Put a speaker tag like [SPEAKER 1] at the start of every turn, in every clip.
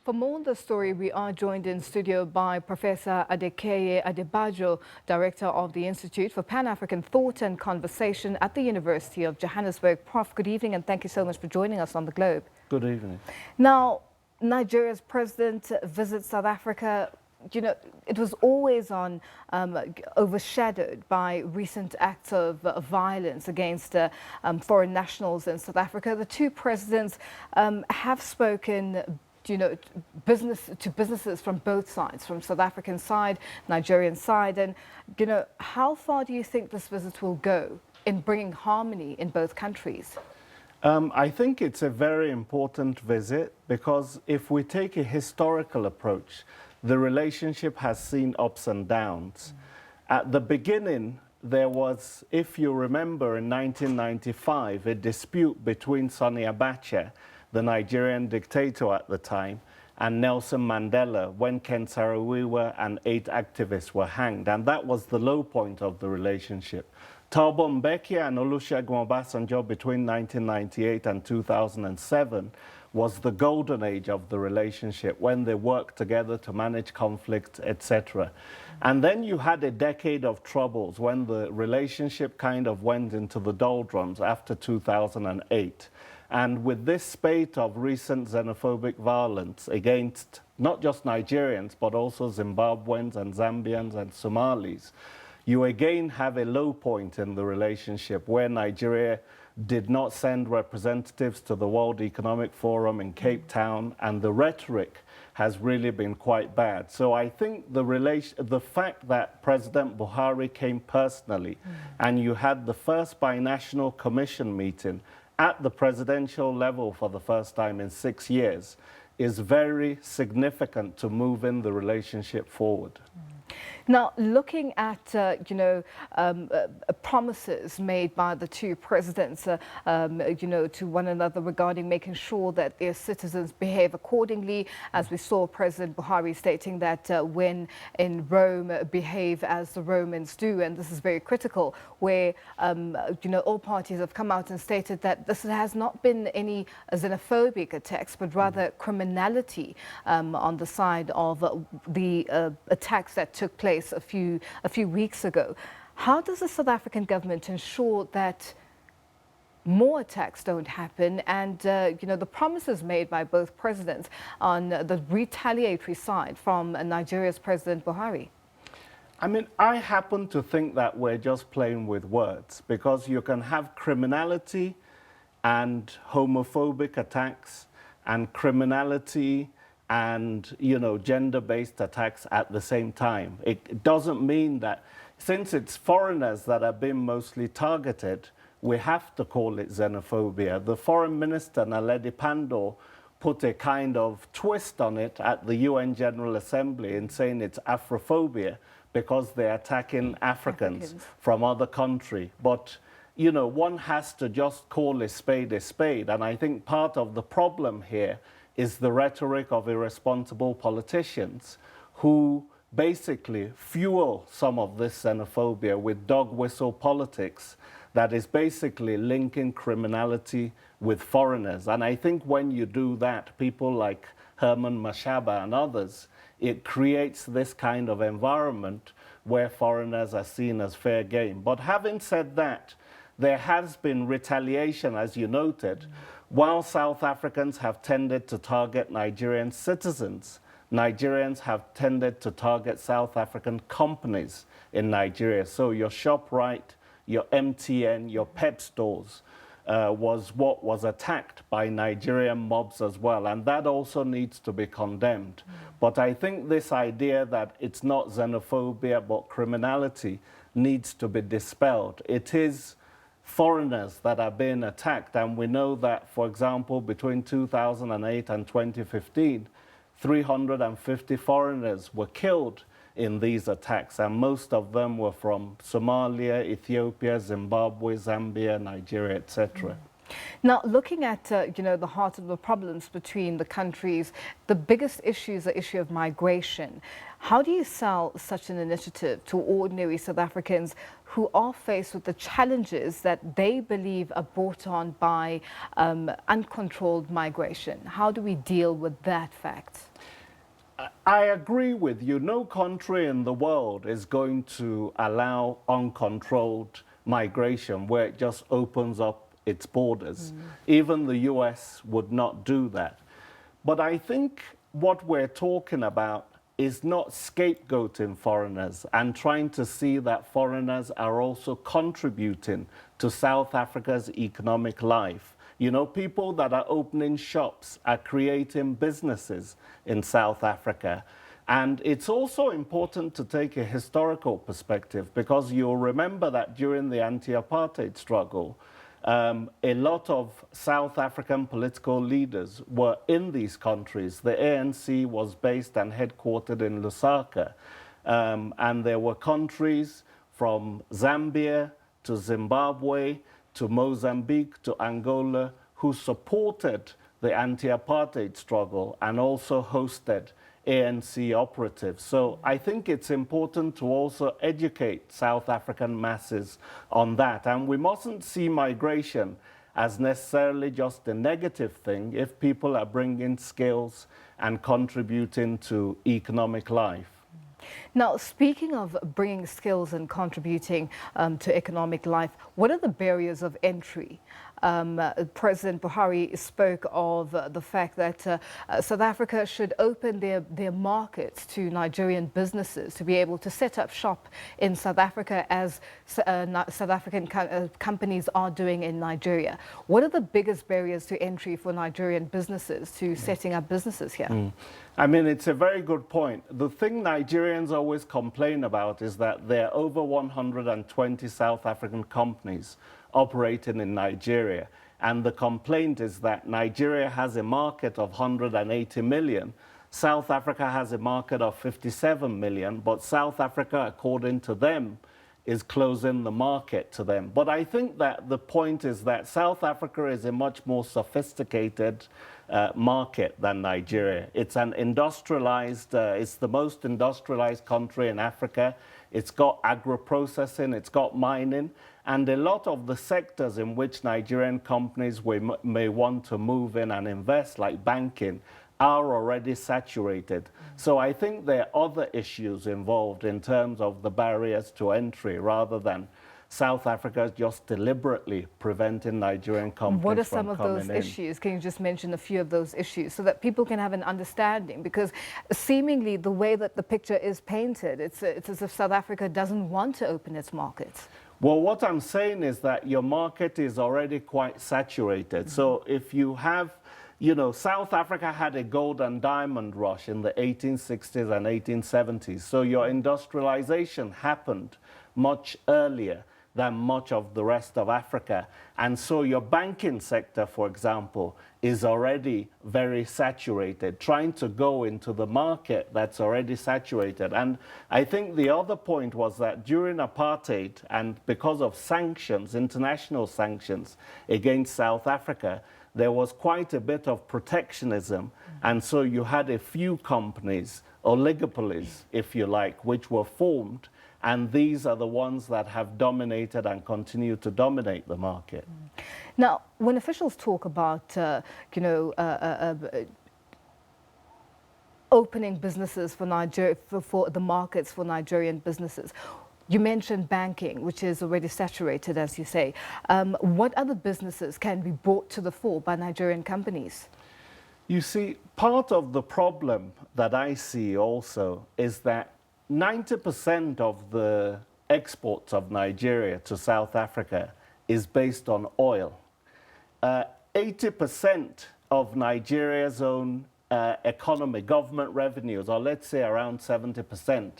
[SPEAKER 1] For more on the story, we are joined in studio by Professor Adekeye Adebajo, Director of the Institute for Pan-African Thought and Conversation at the University of Johannesburg. Prof, good evening and thank you so much for joining us on The Globe.
[SPEAKER 2] Good evening.
[SPEAKER 1] Now, Nigeria's president visits South Africa. You know, it was always overshadowed by recent acts of violence against foreign nationals in South Africa. The two presidents have spoken, you know, businesses from both sides, from South African side, Nigerian side. And, you know, how far do you think this visit will go in bringing harmony in both countries?
[SPEAKER 2] I think it's a very important visit because if we take a historical approach, the relationship has seen ups and downs. At the beginning, there was, if you remember, in 1995, a dispute between Sani Abacha, the Nigerian dictator at the time, and Nelson Mandela, when Ken Saro-Wiwa and 8 activists were hanged. And that was the low point of the relationship. Thabo Mbeki and Olusegun Obasanjo between 1998 and 2007 was the golden age of the relationship when they worked together to manage conflict, etc. And then you had a decade of troubles when the relationship kind of went into the doldrums after 2008. And with this spate of recent xenophobic violence against not just Nigerians, but also Zimbabweans and Zambians and Somalis, you again have a low point in the relationship where Nigeria did not send representatives to the World Economic Forum in Cape Town, and the rhetoric has really been quite bad. So I think the fact that President Buhari came personally and you had the first binational commission meeting at the presidential level for the first time in 6 years is very significant to moving the relationship forward.
[SPEAKER 1] Now, looking at, promises made by the two presidents, to one another regarding making sure that their citizens behave accordingly, as we saw President Buhari stating that when in Rome, behave as the Romans do. And this is very critical, where, all parties have come out and stated that this has not been any xenophobic attacks, but rather criminality on the side of the attacks that took place a few weeks ago. How does the South African government ensure that more attacks don't happen and, the promises made by both presidents on the retaliatory side from Nigeria's President Buhari?
[SPEAKER 2] I mean, I happen to think that we're just playing with words because you can have criminality and homophobic attacks and criminality and, gender-based attacks at the same time. It doesn't mean that, since it's foreigners that are being mostly targeted, we have to call it xenophobia. The Foreign Minister, Naledi Pandor, put a kind of twist on it at the UN General Assembly in saying it's Afrophobia because they're attacking Africans from other countries. But, one has to just call a spade, and I think part of the problem here is the rhetoric of irresponsible politicians who basically fuel some of this xenophobia with dog whistle politics that is basically linking criminality with foreigners. And I think when you do that, people like Herman Mashaba and others, it creates this kind of environment where foreigners are seen as fair game. But having said that, there has been retaliation, as you noted. While South Africans have tended to target Nigerian citizens, Nigerians have tended to target South African companies in Nigeria. So your ShopRite, your MTN, your Pep stores was what was attacked by Nigerian mobs as well. And that also needs to be condemned. But I think this idea that it's not xenophobia but criminality needs to be dispelled. It is foreigners that are being attacked, and we know that, for example, between 2008 and 2015, 350 foreigners were killed in these attacks, and most of them were from Somalia, Ethiopia, Zimbabwe, Zambia, Nigeria, etc.
[SPEAKER 1] Now, looking at, the heart of the problems between the countries, the biggest issue is the issue of migration. How do you sell such an initiative to ordinary South Africans who are faced with the challenges that they believe are brought on by uncontrolled migration? How do we deal with that fact?
[SPEAKER 2] I agree with you. No country in the world is going to allow uncontrolled migration where it just opens up its borders. Even the US would not do that. But I think what we're talking about is not scapegoating foreigners and trying to see that foreigners are also contributing to South Africa's economic life. You know, people that are opening shops are creating businesses in South Africa. And it's also important to take a historical perspective, because you'll remember that during the anti-apartheid struggle, a lot of South African political leaders were in these countries. The ANC was based and headquartered in Lusaka. And there were countries from Zambia to Zimbabwe to Mozambique to Angola who supported the anti-apartheid struggle and also hosted ANC operatives. So I think it's important to also educate South African masses on that. And we mustn't see migration as necessarily just a negative thing if people are bringing skills and contributing to economic life.
[SPEAKER 1] Now, speaking of bringing skills and contributing to economic life, what are the barriers of entry? President Buhari spoke of the fact that South Africa should open their markets to Nigerian businesses to be able to set up shop in South Africa, as South African companies are doing in Nigeria. What are the biggest barriers to entry for Nigerian businesses to setting up businesses here?
[SPEAKER 2] I mean, it's a very good point. The thing Nigerians always complain about is that there are over 120 South African companies operating in Nigeria. And the complaint is that Nigeria has a market of 180 million. South Africa has a market of 57 million, but South Africa, according to them, is closing the market to them. But I think that the point is that South Africa is a much more sophisticated market than Nigeria. It's an industrialized, it's the most industrialized country in Africa. It's got agro-processing, it's got mining, and a lot of the sectors in which Nigerian companies may want to move in and invest, like banking, are already saturated. So I think there are other issues involved in terms of the barriers to entry, rather than South Africa just deliberately preventing Nigerian companies
[SPEAKER 1] What are
[SPEAKER 2] from
[SPEAKER 1] some of
[SPEAKER 2] coming
[SPEAKER 1] those
[SPEAKER 2] in.
[SPEAKER 1] issues? Can you just mention a few of those issues so that people can have an understanding? Because seemingly the way that the picture is painted, it's as if South Africa doesn't want to open its markets.
[SPEAKER 2] Well, what I'm saying is that your market is already quite saturated. So if you have, you know, South Africa had a gold and diamond rush in the 1860s and 1870s. So your industrialization happened much earlier than much of the rest of Africa. And so your banking sector, for example, is already very saturated, trying to go into the market that's already saturated. And I think the other point was that during apartheid, and because of sanctions, international sanctions against South Africa, there was quite a bit of protectionism. And so you had a few companies, oligopolies, if you like, which were formed. And these are the ones that have dominated and continue to dominate the market.
[SPEAKER 1] Now, when officials talk about, opening businesses for Nigeria, for the markets for Nigerian businesses, you mentioned banking, which is already saturated, as you say. What other businesses can be brought to the fore by Nigerian companies?
[SPEAKER 2] You see, part of the problem that I see also is that 90% of the exports of Nigeria to South Africa is based on oil. 80% of Nigeria's own economy, government revenues, or let's say around 70%,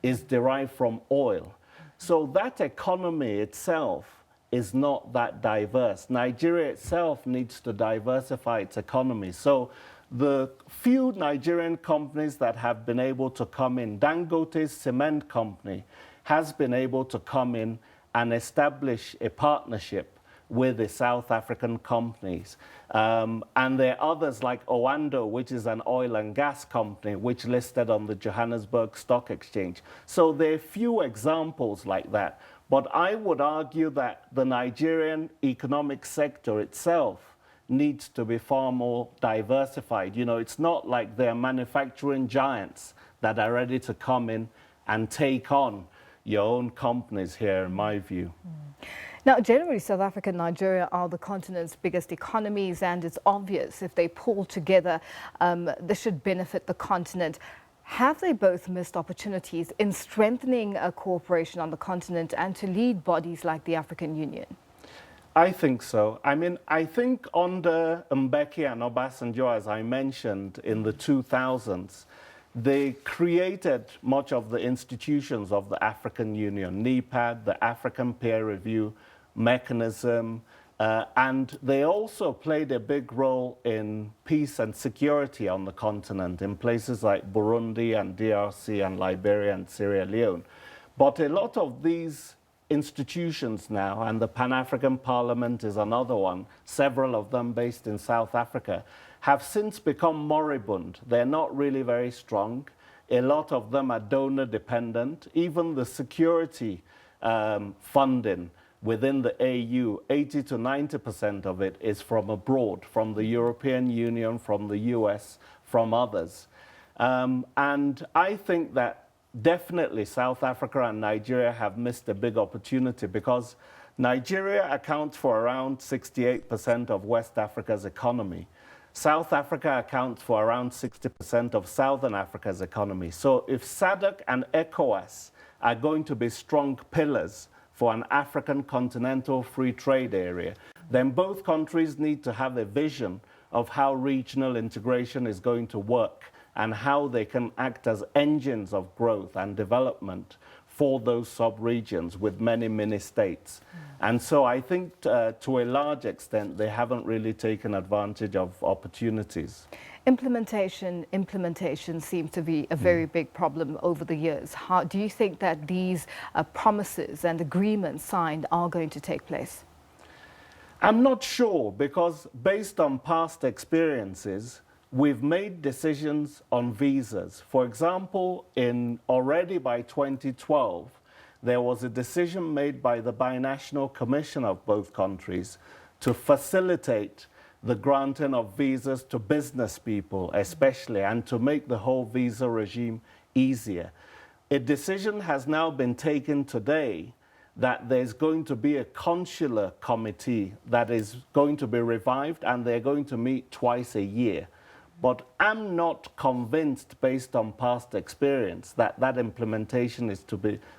[SPEAKER 2] is derived from oil. So that economy itself is not that diverse. Nigeria itself needs to diversify its economy. So the few Nigerian companies that have been able to come in, Dangote's cement company has been able to come in and establish a partnership with the South African companies. And there are others like Oando, which is an oil and gas company, which listed on the Johannesburg Stock Exchange. So there are few examples like that. But I would argue that the Nigerian economic sector itself needs to be far more diversified. You know, it's not like they're manufacturing giants that are ready to come in and take on your own companies here, in my view.
[SPEAKER 1] Now, generally, South Africa and Nigeria are the continent's biggest economies, and it's obvious if they pull together, this should benefit the continent. Have they both missed opportunities in strengthening a cooperation on the continent and to lead bodies like the African Union?
[SPEAKER 2] I think so. I mean, I think under Mbeki and Obasanjo, as I mentioned, in the 2000s, they created much of the institutions of the African Union, NEPAD, the African Peer Review Mechanism, and they also played a big role in peace and security on the continent in places like Burundi and DRC and Liberia and Sierra Leone. But a lot of these institutions now, and the Pan-African Parliament is another one, several of them based in South Africa, have since become moribund. They're not really very strong. A lot of them are donor dependent. Even the security funding within the AU, 80 to 90% of it is from abroad, from the European Union, from the US, from others. And I think that definitely South Africa and Nigeria have missed a big opportunity because Nigeria accounts for around 68% of West Africa's economy. South Africa accounts for around 60% of Southern Africa's economy. So if SADC and ECOWAS are going to be strong pillars for an African continental free trade area, then both countries need to have a vision of how regional integration is going to work and how they can act as engines of growth and development for those sub-regions with many mini-states. And so I think to a large extent, they haven't really taken advantage of opportunities.
[SPEAKER 1] Implementation seems to be a very big problem over the years. How do you think that these promises and agreements signed are going to take place?
[SPEAKER 2] I'm not sure, because based on past experiences, we've made decisions on visas. For example, already by 2012, there was a decision made by the Binational Commission of both countries to facilitate the granting of visas to business people, especially, and to make the whole visa regime easier. A decision has now been taken today that there's going to be a consular committee that is going to be revived, and they're going to meet twice a year. But I'm not convinced, based on past experience, that that implementation is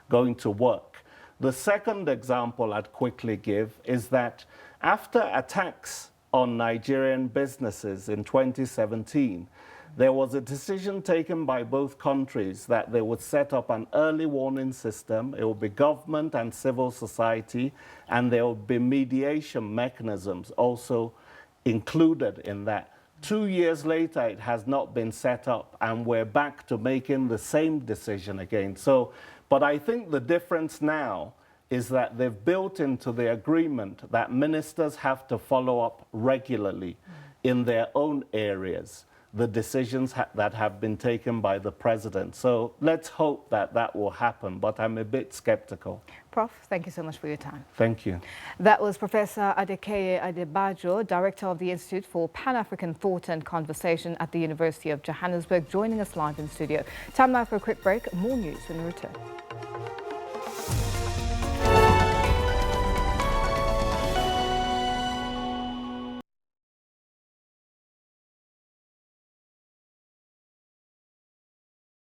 [SPEAKER 2] going to work. The second example I'd quickly give is that after attacks on Nigerian businesses in 2017, there was a decision taken by both countries that they would set up an early warning system. It would be government and civil society, and there would be mediation mechanisms also included in that. 2 years later, it has not been set up, and we're back to making the same decision again. So, but I think the difference now is that they've built into the agreement that ministers have to follow up regularly in their own areas the decisions that have been taken by the president. So let's hope that that will happen, but I'm a bit skeptical.
[SPEAKER 1] Prof, thank you so much for your time.
[SPEAKER 2] Thank you.
[SPEAKER 1] That was Professor Adekeye Adebajo, Director of the Institute for Pan-African Thought and Conversation at the University of Johannesburg, joining us live in studio. Time now for a quick break. More news when we return.